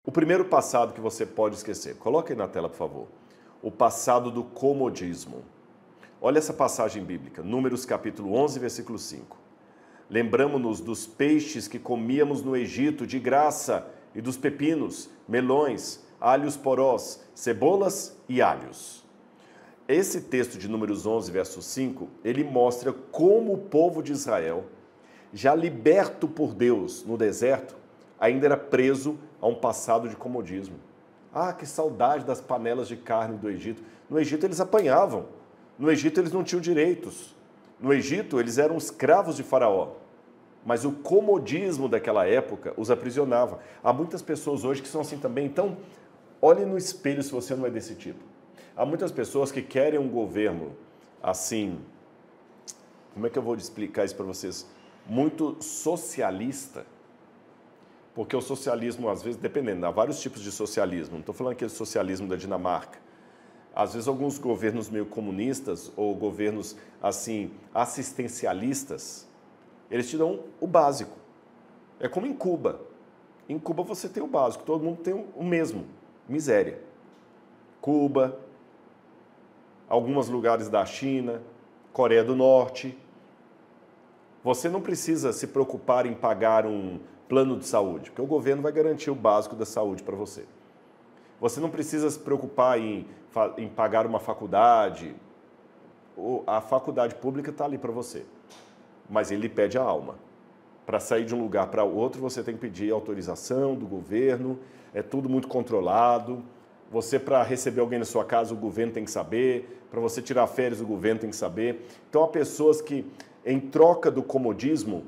O primeiro passado que você pode esquecer, coloca aí na tela, por favor. O passado do comodismo. Olha essa passagem bíblica, Números capítulo 11, versículo 5. Lembramo-nos dos peixes que comíamos no Egito de graça e dos pepinos, melões, alhos porós, cebolas e alhos. Esse texto de Números 11, verso 5, ele mostra como o povo de Israel, já liberto por Deus no deserto, ainda era preso a um passado de comodismo. Ah, que saudade das panelas de carne do Egito. No Egito eles apanhavam. No Egito eles não tinham direitos. No Egito eles eram escravos de Faraó. Mas o comodismo daquela época os aprisionava. Há muitas pessoas hoje que são assim também. Então, olhe no espelho se você não é desse tipo. Há muitas pessoas que querem um governo assim, como é que eu vou explicar isso para vocês? Muito socialista. Porque o socialismo, às vezes, dependendo, há vários tipos de socialismo. Não estou falando aquele socialismo da Dinamarca. Às vezes, alguns governos meio comunistas ou governos, assim, assistencialistas, eles te dão o básico. É como em Cuba. Em Cuba você tem o básico, todo mundo tem o mesmo, miséria. Cuba, alguns lugares da China, Coreia do Norte. Você não precisa se preocupar em pagar um plano de saúde, porque o governo vai garantir o básico da saúde para você. Você não precisa se preocupar em pagar uma faculdade. A faculdade pública está ali para você, mas ele pede a alma. Para sair de um lugar para outro, você tem que pedir autorização do governo, é tudo muito controlado. Você, para receber alguém na sua casa, o governo tem que saber. Para você tirar férias, o governo tem que saber. Então, há pessoas que, em troca do comodismo,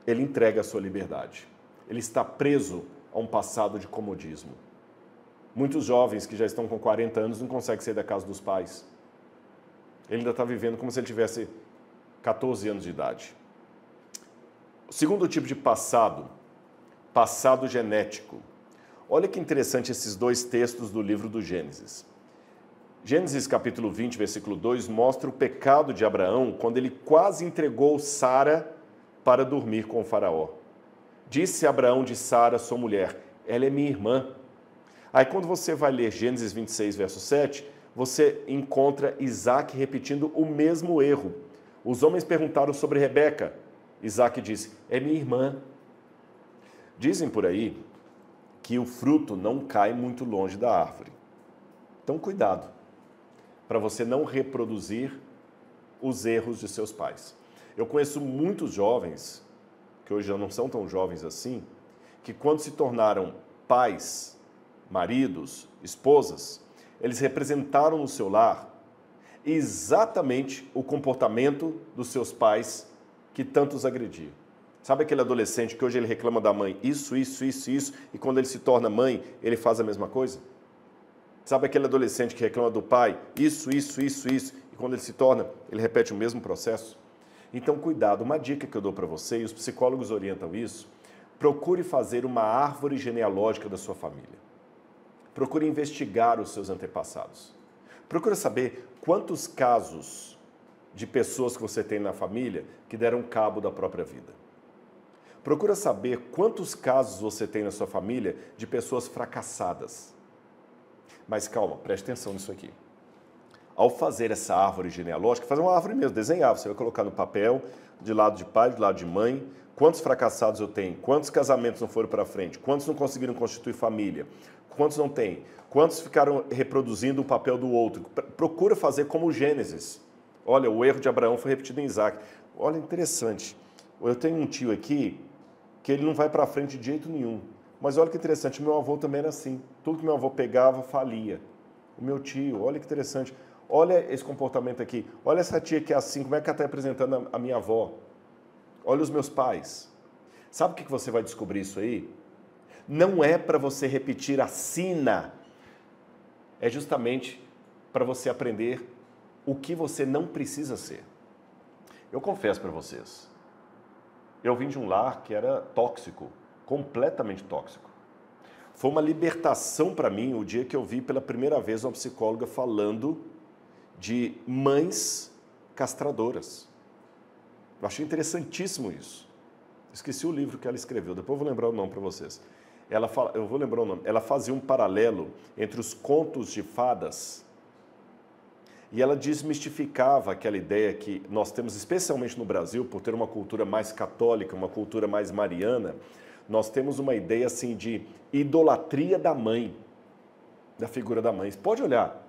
ele entrega a sua liberdade. Ele está preso a um passado de comodismo. Muitos jovens que já estão com 40 anos não conseguem sair da casa dos pais. Ele ainda está vivendo como se ele tivesse 14 anos de idade. O segundo tipo de passado, passado genético. Olha que interessante esses dois textos do livro do Gênesis. Gênesis capítulo 20, versículo 2, mostra o pecado de Abraão quando ele quase entregou Sara para dormir com o faraó. Disse Abraão de Sara, sua mulher, ela é minha irmã. Aí quando você vai ler Gênesis 26, verso 7, você encontra Isaac repetindo o mesmo erro. Os homens perguntaram sobre Rebeca. Isaac disse, é minha irmã. Dizem por aí que o fruto não cai muito longe da árvore. Então cuidado, para você não reproduzir os erros de seus pais. Eu conheço muitos jovens, que hoje já não são tão jovens assim, que quando se tornaram pais, maridos, esposas, eles representaram no seu lar exatamente o comportamento dos seus pais que tanto os agrediam. Sabe aquele adolescente que hoje ele reclama da mãe, isso, e quando ele se torna mãe, ele faz a mesma coisa? Sabe aquele adolescente que reclama do pai, isso, e quando ele se torna, ele repete o mesmo processo? Então, cuidado, uma dica que eu dou para você, e os psicólogos orientam isso, procure fazer uma árvore genealógica da sua família. Procure investigar os seus antepassados. Procure saber quantos casos de pessoas que você tem na família que deram cabo da própria vida. Procure saber quantos casos você tem na sua família de pessoas fracassadas. Mas calma, preste atenção nisso aqui. Ao fazer essa árvore genealógica, fazer uma árvore mesmo, desenhar, você vai colocar no papel, de lado de pai, de lado de mãe, quantos fracassados eu tenho, quantos casamentos não foram para frente, quantos não conseguiram constituir família, quantos não têm, quantos ficaram reproduzindo o papel do outro. Procura fazer como o Gênesis. Olha, o erro de Abraão foi repetido em Isaac. Olha, interessante. Eu tenho um tio aqui que ele não vai para frente de jeito nenhum. Mas olha que interessante, meu avô também era assim. Tudo que meu avô pegava, falia. O meu tio, olha que interessante. Olha esse comportamento aqui. Olha essa tia que é assim, como é que ela está representando a minha avó? Olha os meus pais. Sabe o que você vai descobrir isso aí? Não é para você repetir a sina. É justamente para você aprender o que você não precisa ser. Eu confesso para vocês, eu vim de um lar que era tóxico, completamente tóxico. Foi uma libertação para mim o dia que eu vi pela primeira vez uma psicóloga falando de mães castradoras. Eu achei interessantíssimo isso. Esqueci o livro que ela escreveu, depois eu vou lembrar o nome para vocês. ela fala, eu vou lembrar o nome, ela fazia um paralelo entre os contos de fadas e ela desmistificava aquela ideia que nós temos, especialmente no Brasil, por ter uma cultura mais católica, uma cultura mais mariana, nós temos uma ideia assim de idolatria da mãe, da figura da mãe. Você pode olhar,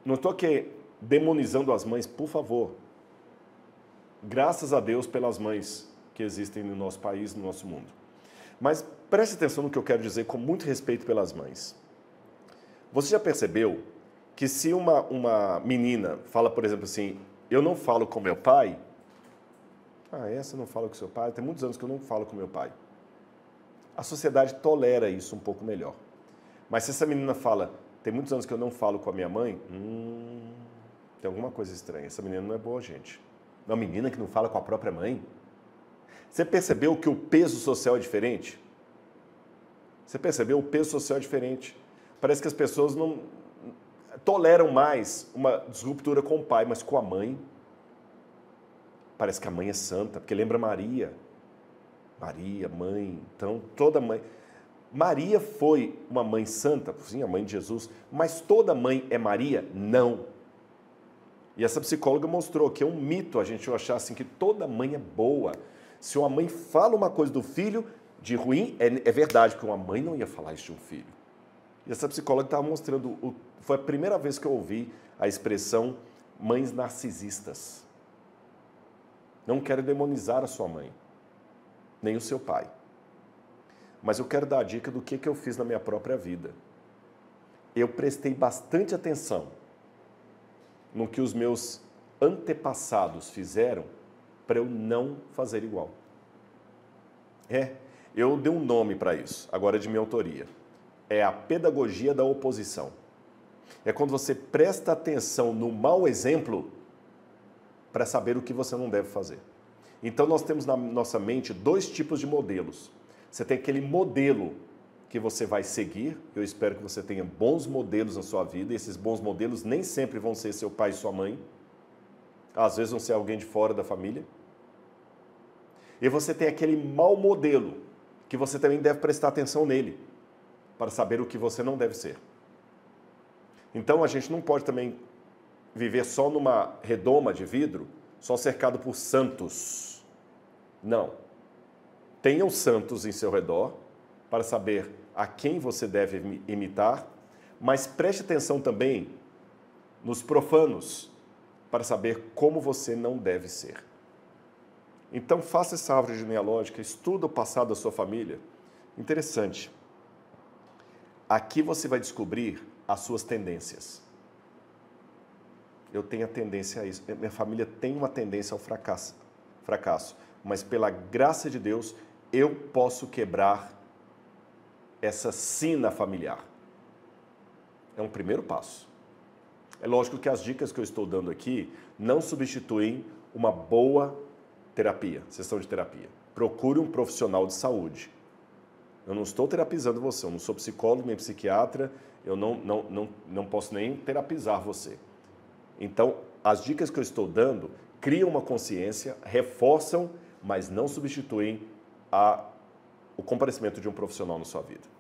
não estou aqui demonizando as mães, por favor. Graças a Deus pelas mães que existem no nosso país, no nosso mundo. Mas preste atenção no que eu quero dizer com muito respeito pelas mães. Você já percebeu que se uma menina fala, por exemplo, assim, eu não falo com meu pai, essa não fala com seu pai, tem muitos anos que eu não falo com meu pai. A sociedade tolera isso um pouco melhor. Mas se essa menina fala, tem muitos anos que eu não falo com a minha mãe, tem alguma coisa estranha, essa menina não é boa gente. Uma menina que não fala com a própria mãe? Você percebeu que o peso social é diferente? Você percebeu? O peso social é diferente. Parece que as pessoas não toleram mais uma disruptura com o pai, mas com a mãe. Parece que a mãe é santa, porque lembra Maria. Maria, mãe, então toda mãe. Maria foi uma mãe santa, sim, a mãe de Jesus, mas toda mãe é Maria? Não. E essa psicóloga mostrou que é um mito a gente achar assim que toda mãe é boa. Se uma mãe fala uma coisa do filho de ruim, é verdade, porque uma mãe não ia falar isso de um filho. E essa psicóloga estava mostrando, foi a primeira vez que eu ouvi a expressão mães narcisistas. Não quero demonizar a sua mãe, nem o seu pai. Mas eu quero dar a dica do que eu fiz na minha própria vida. Eu prestei bastante atenção no que os meus antepassados fizeram para eu não fazer igual. Eu dei um nome para isso, agora é de minha autoria. É a pedagogia da oposição. É quando você presta atenção no mau exemplo para saber o que você não deve fazer. Então nós temos na nossa mente dois tipos de modelos. Você tem aquele modelo que você vai seguir, eu espero que você tenha bons modelos na sua vida, e esses bons modelos nem sempre vão ser seu pai e sua mãe, às vezes vão ser alguém de fora da família. E você tem aquele mau modelo, que você também deve prestar atenção nele, para saber o que você não deve ser. Então a gente não pode também viver só numa redoma de vidro, só cercado por santos. Não. Tenham santos em seu redor, para saber a quem você deve imitar, mas preste atenção também nos profanos, para saber como você não deve ser. Então faça essa árvore genealógica, estuda o passado da sua família. Interessante. Aqui você vai descobrir as suas tendências. Eu tenho a tendência a isso. Minha família tem uma tendência ao fracasso. Mas pela graça de Deus, eu posso quebrar essa sina familiar. É um primeiro passo. É lógico que as dicas que eu estou dando aqui não substituem uma boa terapia, sessão de terapia. Procure um profissional de saúde. Eu não estou terapizando você, eu não sou psicólogo nem psiquiatra, eu não posso nem terapizar você. Então, as dicas que eu estou dando criam uma consciência, reforçam, mas não substituem o comparecimento de um profissional na sua vida.